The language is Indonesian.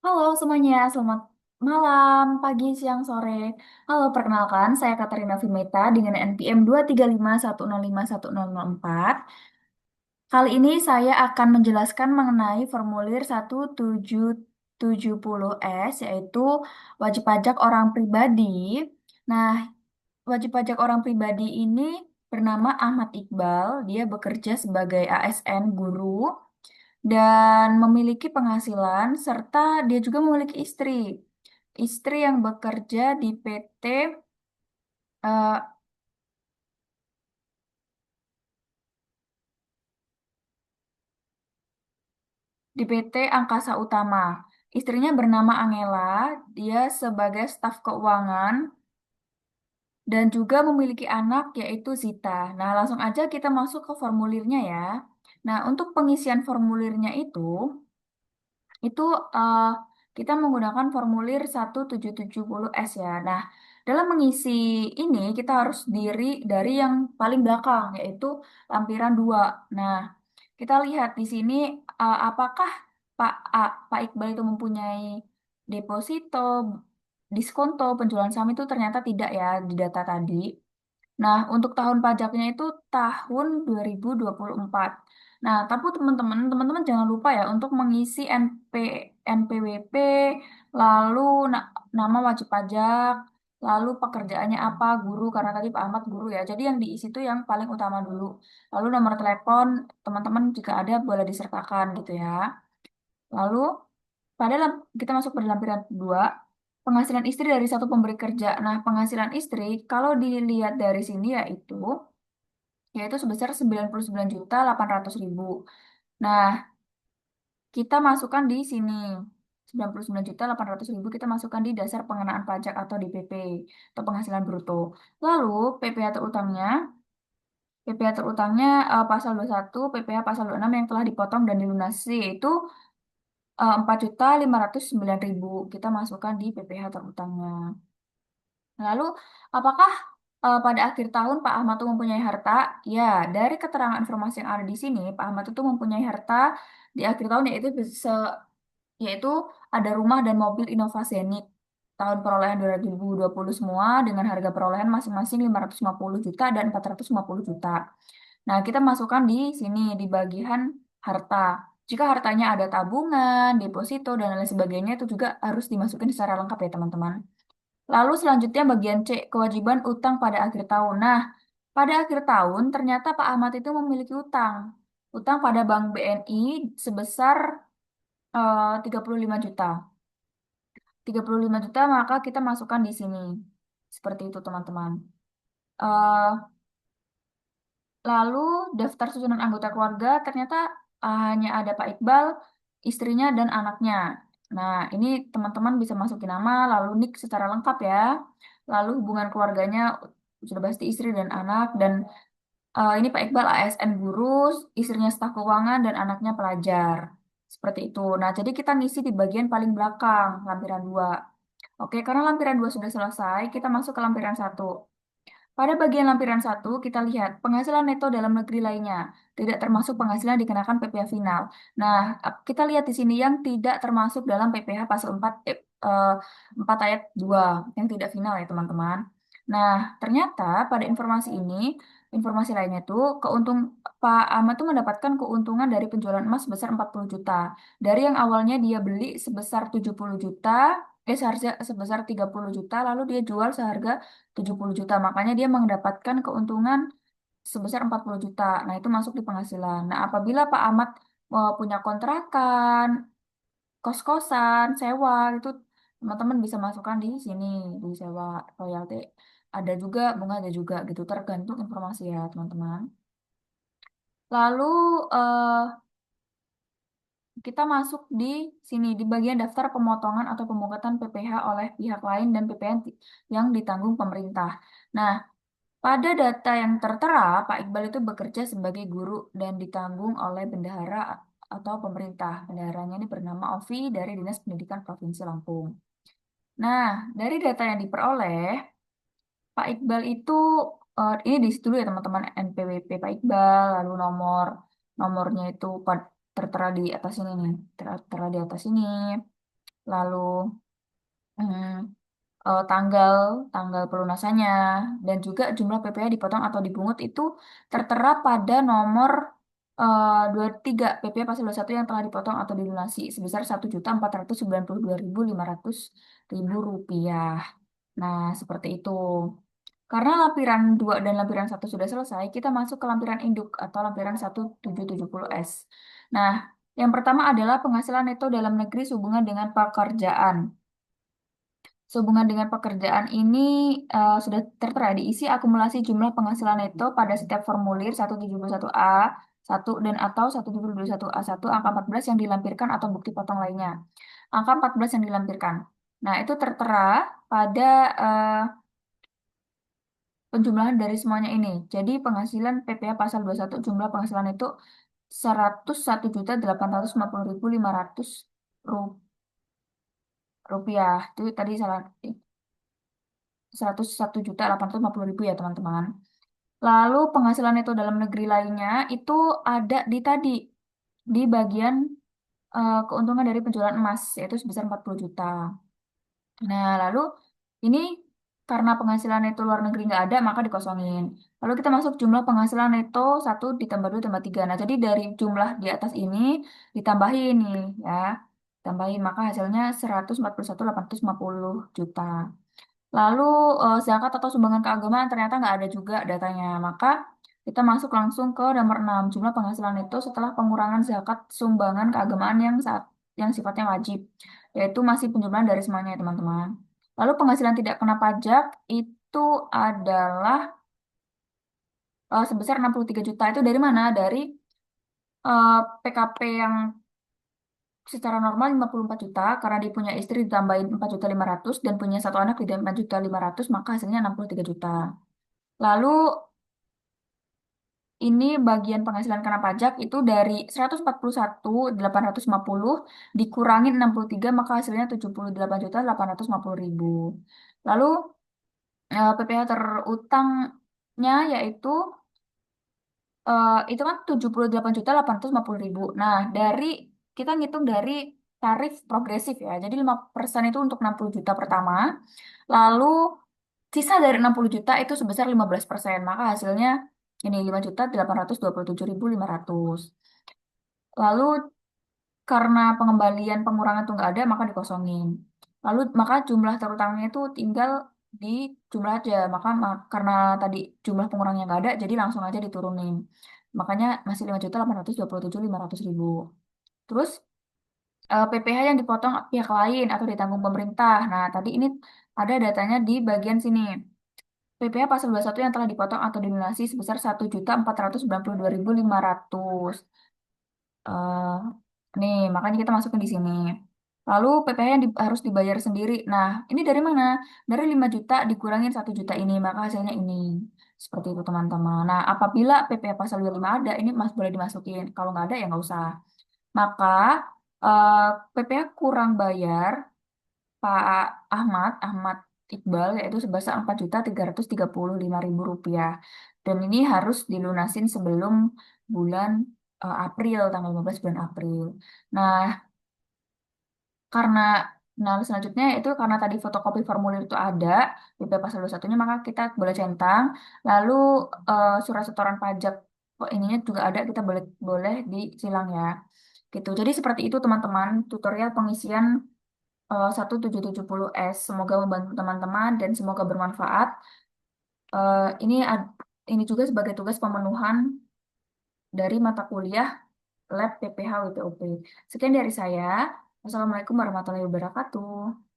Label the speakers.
Speaker 1: Halo semuanya, selamat malam, pagi, siang, sore. Halo, perkenalkan, saya Katarina Vimeta dengan NPM 235105104. Kali ini saya akan menjelaskan mengenai formulir 1770S, yaitu wajib pajak orang pribadi. Nah, wajib pajak orang pribadi ini bernama Ahmad Iqbal. Dia bekerja sebagai ASN guru dan memiliki penghasilan serta dia juga memiliki istri. Istri yang bekerja eh, di PT Angkasa Utama. Istrinya bernama Angela, dia sebagai staf keuangan dan juga memiliki anak yaitu Zita. Nah, langsung aja kita masuk ke formulirnya ya. Nah, untuk pengisian formulirnya itu eh, kita menggunakan formulir 1770S ya. Nah, dalam mengisi ini kita harus diri dari yang paling belakang yaitu lampiran 2. Nah, kita lihat di sini apakah Pak Iqbal itu mempunyai deposito, diskonto, penjualan saham itu ternyata tidak ya di data tadi. Nah, untuk tahun pajaknya itu tahun 2024. Nah, tapi teman-teman jangan lupa ya untuk mengisi NPWP, lalu nama wajib pajak, lalu pekerjaannya apa, guru, karena tadi Pak Ahmad guru ya. Jadi yang diisi itu yang paling utama dulu. Lalu nomor telepon, teman-teman jika ada boleh disertakan gitu ya. Lalu kita masuk pada lampiran 2, penghasilan istri dari satu pemberi kerja. Nah, penghasilan istri kalau dilihat dari sini yaitu sebesar 99.800.000. Nah, kita masukkan di sini 99.800.000 kita masukkan di dasar pengenaan pajak atau DPP atau penghasilan bruto. Lalu PPh terutangnya PPh terutangnya pasal 21, PPh pasal 26 yang telah dipotong dan dilunasi yaitu 4.509.000 kita masukkan di PPh terutangnya. Lalu, apakah pada akhir tahun Pak Ahmad itu mempunyai harta? Ya, dari keterangan informasi yang ada di sini, Pak Ahmad itu mempunyai harta di akhir tahun yaitu ada rumah dan mobil Innova Zenith tahun perolehan 2020 semua dengan harga perolehan masing-masing 550 juta dan 450 juta. Nah, kita masukkan di sini di bagian harta. Jika hartanya ada tabungan, deposito, dan lain sebagainya itu juga harus dimasukin secara lengkap ya teman-teman. Lalu selanjutnya bagian C, kewajiban utang pada akhir tahun. Nah, pada akhir tahun ternyata Pak Ahmad itu memiliki utang. Utang pada Bank BNI sebesar 35 juta. 35 juta maka kita masukkan di sini. Seperti itu teman-teman. Eh, Lalu daftar susunan anggota keluarga ternyata hanya ada Pak Iqbal, istrinya, dan anaknya. Nah, ini teman-teman bisa masukin nama, lalu nik secara lengkap ya. Lalu hubungan keluarganya sudah pasti istri dan anak, dan ini Pak Iqbal ASN guru, istrinya staf keuangan, dan anaknya pelajar. Seperti itu. Nah, jadi kita ngisi di bagian paling belakang, lampiran 2. Oke, karena lampiran 2 sudah selesai, kita masuk ke lampiran 1. Pada bagian lampiran 1, kita lihat penghasilan neto dalam negeri lainnya, tidak termasuk penghasilan dikenakan PPh final. Nah, kita lihat di sini yang tidak termasuk dalam PPh pasal 4 ayat 2, yang tidak final ya teman-teman. Nah, ternyata pada informasi lainnya itu, Pak Ahmad tuh mendapatkan keuntungan dari penjualan emas sebesar 40 juta. Dari yang awalnya dia beli sebesar 70 juta, seharga sebesar 30 juta, lalu dia jual seharga 70 juta. Makanya dia mendapatkan keuntungan sebesar 40 juta. Nah, itu masuk di penghasilan. Nah, apabila Pak Ahmad punya kontrakan, kos-kosan, sewa, itu teman-teman bisa masukkan di sini, di sewa royalti. Ada juga, bunga ada juga gitu. Tergantung informasi ya, teman-teman. Lalu kita masuk di sini, di bagian daftar pemotongan atau pemungutan PPh oleh pihak lain dan PPh yang ditanggung pemerintah. Nah, pada data yang tertera, Pak Iqbal itu bekerja sebagai guru dan ditanggung oleh bendahara atau pemerintah. Bendaharanya ini bernama Ovi dari Dinas Pendidikan Provinsi Lampung. Nah, dari data yang diperoleh, Pak Iqbal itu, ini di situ dulu ya teman-teman, NPWP Pak Iqbal, lalu nomornya itu tertera di atas ini nih, tertera di atas ini. lalu hmm, tanggal tanggal pelunasannya, dan juga jumlah PPh dipotong atau dipungut itu tertera pada nomor 23 PPh pasal 21 yang telah dipotong atau dilunasi sebesar 1.492.500.000 rupiah. Nah, seperti itu. Karena lampiran 2 dan lampiran 1 sudah selesai, kita masuk ke lampiran induk atau lampiran 1770S. Nah, yang pertama adalah penghasilan neto dalam negeri sehubungan dengan pekerjaan. Sehubungan dengan pekerjaan ini sudah tertera diisi akumulasi jumlah penghasilan neto pada setiap formulir 171A 1 dan atau 1721A1 angka 14 yang dilampirkan atau bukti potong lainnya. Angka 14 yang dilampirkan. Nah, itu tertera pada penjumlahan dari semuanya ini. Jadi penghasilan PPh pasal 21 jumlah penghasilan itu 101.850.500 rupiah. Itu tadi salah 101.850.000 ya teman-teman. Lalu penghasilan itu dalam negeri lainnya itu ada di tadi di bagian keuntungan dari penjualan emas yaitu sebesar 40 juta. Nah, lalu ini karena penghasilan neto luar negeri nggak ada, maka dikosongin. Lalu kita masuk jumlah penghasilan neto 1 ditambah 2 tambah 3. Nah, jadi dari jumlah di atas ini ditambahin nih ya. Tambahin, maka hasilnya 141.850 juta. Lalu zakat atau sumbangan keagamaan ternyata nggak ada juga datanya. Maka kita masuk langsung ke nomor 6 jumlah penghasilan itu setelah pengurangan zakat sumbangan keagamaan yang sifatnya wajib, yaitu masih penjumlahan dari semuanya ya teman-teman. Lalu penghasilan tidak kena pajak itu adalah sebesar 63 juta. Itu dari mana? Dari PKP yang secara normal 54 juta, karena dia punya istri ditambahin 4.500.000 dan punya satu anak di 4.500.000, maka hasilnya 63 juta. Lalu ini bagian penghasilan kena pajak itu dari 141.850 dikurangin 63 maka hasilnya 78.850.000. Lalu PPh terutangnya yaitu itu kan 78.850.000. Nah, dari kita ngitung dari tarif progresif ya. Jadi 5% itu untuk 60 juta pertama. Lalu sisa dari 60 juta itu sebesar 15%. Maka hasilnya ini 5.827.500. Lalu karena pengembalian pengurangan itu nggak ada, maka dikosongin. Lalu maka jumlah terutangnya itu tinggal di jumlah aja. Maka karena tadi jumlah pengurangnya nggak ada, jadi langsung aja diturunin. Makanya masih 5.827.500.000. Terus PPh yang dipotong pihak lain atau ditanggung pemerintah. Nah, tadi ini ada datanya di bagian sini. PPh pasal 21 yang telah dipotong atau dilunasi sebesar 1.492.500. Eh, nih, makanya kita masukin di sini. Lalu PPh yang harus dibayar sendiri. Nah, ini dari mana? Dari 5 juta dikurangin 1 juta ini, maka hasilnya ini. Seperti itu teman-teman. Nah, apabila PPh pasal 25 ada, ini boleh dimasukin. Kalau nggak ada, ya nggak usah. Maka eh, PPh kurang bayar Pak Ahmad Iqbal yaitu sebesar 4.335.000 rupiah. Dan ini harus dilunasin sebelum bulan April, tanggal 15 bulan April. Nah, karena selanjutnya itu karena tadi fotokopi formulir itu ada PP pasal 21-nya maka kita boleh centang. Lalu surat setoran pajak ininya juga ada, kita boleh boleh disilang ya. Gitu. Jadi seperti itu teman-teman tutorial pengisian 1770S. Semoga membantu teman-teman dan semoga bermanfaat. Ini ini juga sebagai tugas pemenuhan dari mata kuliah Lab PPH WPOP. Sekian dari saya. Wassalamualaikum warahmatullahi wabarakatuh.